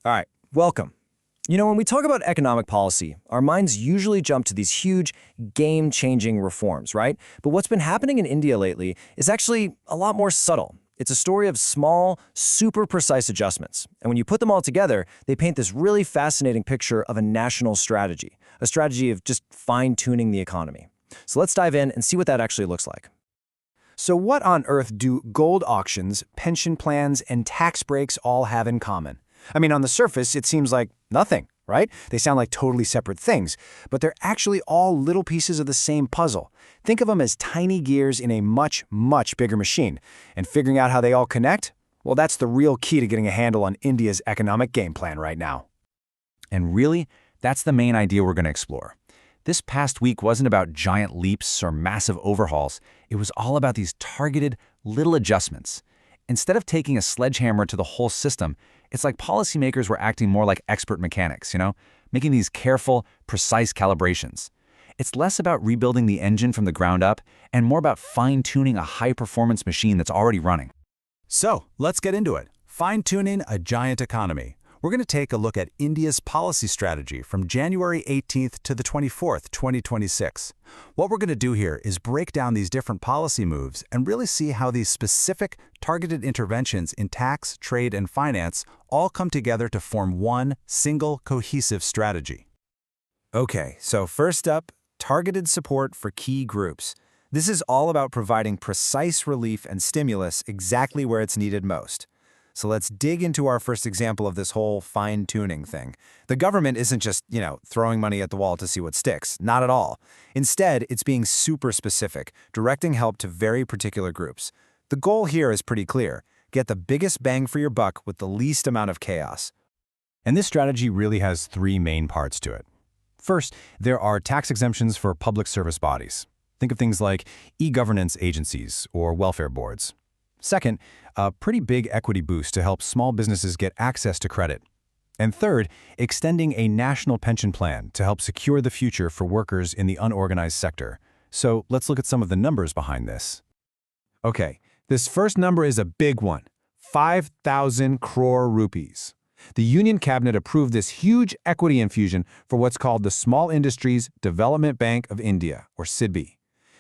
All right, welcome. When we talk about economic policy, our minds usually jump to these huge, game-changing reforms, right? But what's been happening in India lately is actually a lot more subtle. It's a story of small, super precise adjustments. And when you put them all together, they paint this really fascinating picture of a national strategy, a strategy of just fine-tuning the economy. So let's dive in and see what that actually looks like. So what on earth do gold auctions, pension plans, and tax breaks all have in common? I mean, on the surface, it seems like nothing, right? They sound like totally separate things, but they're actually all little pieces of the same puzzle. Think of them as tiny gears in a much, much bigger machine. And figuring out how they all connect? Well, that's the real key to getting a handle on India's economic game plan right now. And really, that's the main idea we're going to explore. This past week wasn't about giant leaps or massive overhauls. It was all about these targeted, little adjustments. Instead of taking a sledgehammer to the whole system, it's like policymakers were acting more like expert mechanics, making these careful, precise calibrations. It's less about rebuilding the engine from the ground up and more about fine-tuning a high-performance machine that's already running. So, let's get into it. Fine-tuning a giant economy. We're going to take a look at India's policy strategy from January 18th to the 24th, 2026. What we're going to do here is break down these different policy moves and really see how these specific, targeted interventions in tax, trade, and finance all come together to form one single, cohesive strategy. Okay, so first up, targeted support for key groups. This is all about providing precise relief and stimulus exactly where it's needed most. So let's dig into our first example of this whole fine-tuning thing. The government isn't just, throwing money at the wall to see what sticks. Not at all. Instead, it's being super specific, directing help to very particular groups. The goal here is pretty clear. Get the biggest bang for your buck with the least amount of chaos. And this strategy really has three main parts to it. First, there are tax exemptions for public service bodies. Think of things like e-governance agencies or welfare boards. Second, a pretty big equity boost to help small businesses get access to credit. And third, extending a national pension plan to help secure the future for workers in the unorganized sector. So let's look at some of the numbers behind this. Okay, this first number is a big one, 5,000 crore rupees. The Union Cabinet approved this huge equity infusion for what's called the Small Industries Development Bank of India, or SIDBI.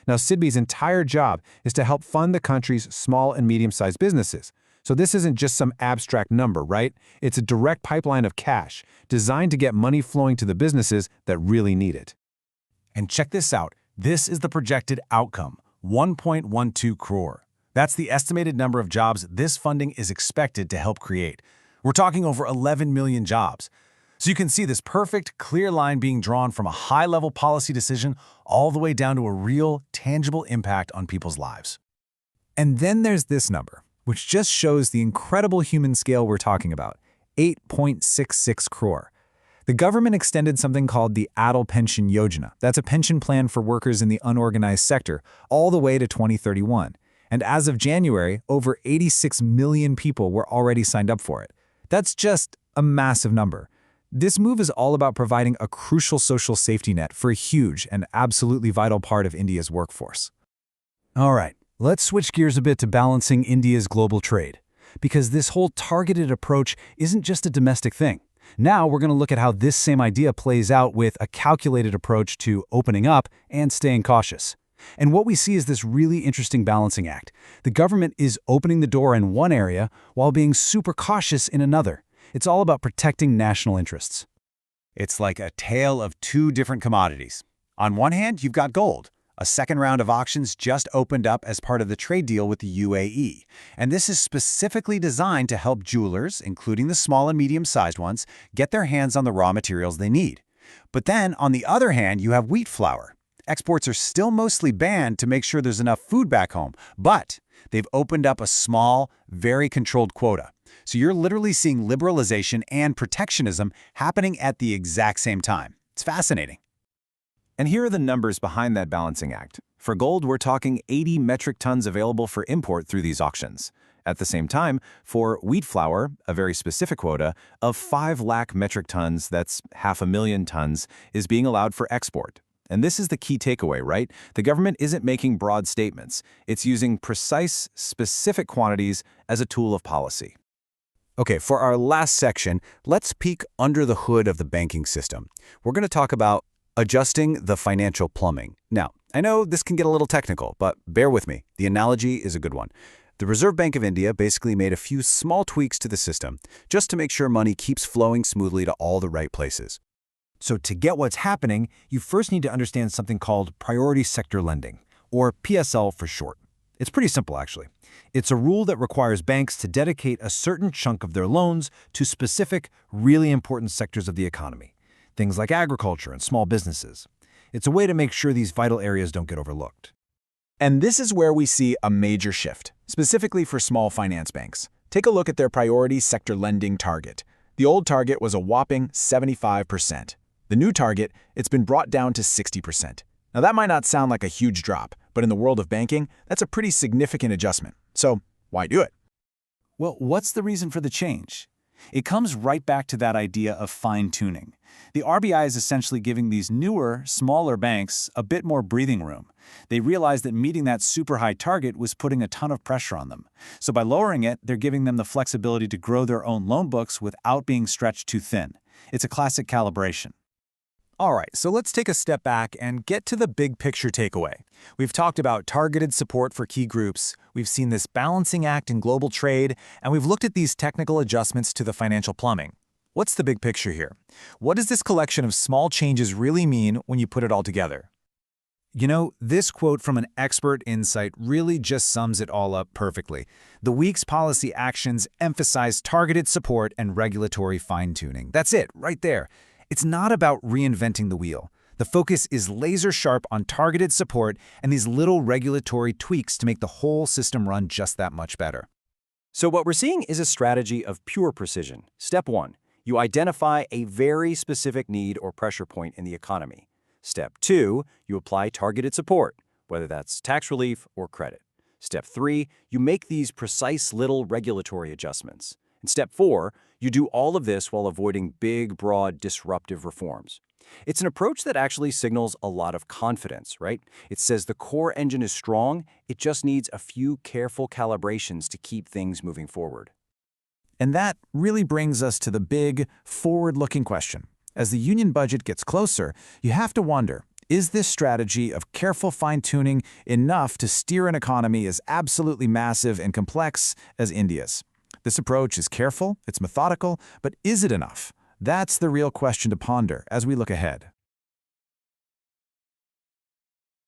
Now, SIDBI's entire job is to help fund the country's small and medium-sized businesses. So this isn't just some abstract number, right? It's a direct pipeline of cash designed to get money flowing to the businesses that really need it. And check this out. This is the projected outcome, 1.12 crore. That's the estimated number of jobs this funding is expected to help create. We're talking over 11 million jobs. So you can see this perfect, clear line being drawn from a high-level policy decision all the way down to a real, tangible impact on people's lives. And then there's this number, which just shows the incredible human scale we're talking about, 8.66 crore. The government extended something called the Atal Pension Yojana. That's a pension plan for workers in the unorganized sector, all the way to 2031. And as of January, over 86 million people were already signed up for it. That's just a massive number. This move is all about providing a crucial social safety net for a huge and absolutely vital part of India's workforce. All right, let's switch gears a bit to balancing India's global trade, because this whole targeted approach isn't just a domestic thing. Now we're going to look at how this same idea plays out with a calculated approach to opening up and staying cautious. And what we see is this really interesting balancing act. The government is opening the door in one area while being super cautious in another. It's all about protecting national interests. It's like a tale of two different commodities. On one hand, you've got gold. A second round of auctions just opened up as part of the trade deal with the UAE. And this is specifically designed to help jewelers, including the small and medium-sized ones, get their hands on the raw materials they need. But then, on the other hand, you have wheat flour. Exports are still mostly banned to make sure there's enough food back home, but they've opened up a small, very controlled quota. So you're literally seeing liberalization and protectionism happening at the exact same time. It's fascinating. And here are the numbers behind that balancing act. For gold, we're talking 80 metric tons available for import through these auctions. At the same time, for wheat flour, a very specific quota of 5 lakh metric tons, that's 500,000 tons, is being allowed for export. And this is the key takeaway, right? The government isn't making broad statements. It's using precise, specific quantities as a tool of policy. Okay, for our last section, let's peek under the hood of the banking system. We're going to talk about adjusting the financial plumbing. Now, I know this can get a little technical, but bear with me. The analogy is a good one. The Reserve Bank of India basically made a few small tweaks to the system just to make sure money keeps flowing smoothly to all the right places. So to get what's happening, you first need to understand something called priority sector lending, or PSL for short. It's pretty simple, actually. It's a rule that requires banks to dedicate a certain chunk of their loans to specific, really important sectors of the economy, things like agriculture and small businesses. It's a way to make sure these vital areas don't get overlooked. And this is where we see a major shift, specifically for small finance banks. Take a look at their priority sector lending target. The old target was a whopping 75%. The new target, it's been brought down to 60%. Now that might not sound like a huge drop, but in the world of banking, that's a pretty significant adjustment. So why do it? Well, what's the reason for the change? It comes right back to that idea of fine-tuning. The RBI is essentially giving these newer, smaller banks a bit more breathing room. They realized that meeting that super high target was putting a ton of pressure on them. So by lowering it, they're giving them the flexibility to grow their own loan books without being stretched too thin. It's a classic calibration. All right, so let's take a step back and get to the big picture takeaway. We've talked about targeted support for key groups, we've seen this balancing act in global trade, and we've looked at these technical adjustments to the financial plumbing. What's the big picture here? What does this collection of small changes really mean when you put it all together? You know, this quote from an expert insight really just sums it all up perfectly. The week's policy actions emphasize targeted support and regulatory fine-tuning. That's it, right there. It's not about reinventing the wheel. The focus is laser-sharp on targeted support and these little regulatory tweaks to make the whole system run just that much better. So what we're seeing is a strategy of pure precision. Step 1, you identify a very specific need or pressure point in the economy. Step 2, you apply targeted support, whether that's tax relief or credit. Step 3, you make these precise little regulatory adjustments. And step 4, you do all of this while avoiding big, broad, disruptive reforms. It's an approach that actually signals a lot of confidence, right? It says the core engine is strong, it just needs a few careful calibrations to keep things moving forward. And that really brings us to the big, forward-looking question. As the union budget gets closer, you have to wonder, is this strategy of careful fine-tuning enough to steer an economy as absolutely massive and complex as India's? This approach is careful, it's methodical, but is it enough? That's the real question to ponder as we look ahead.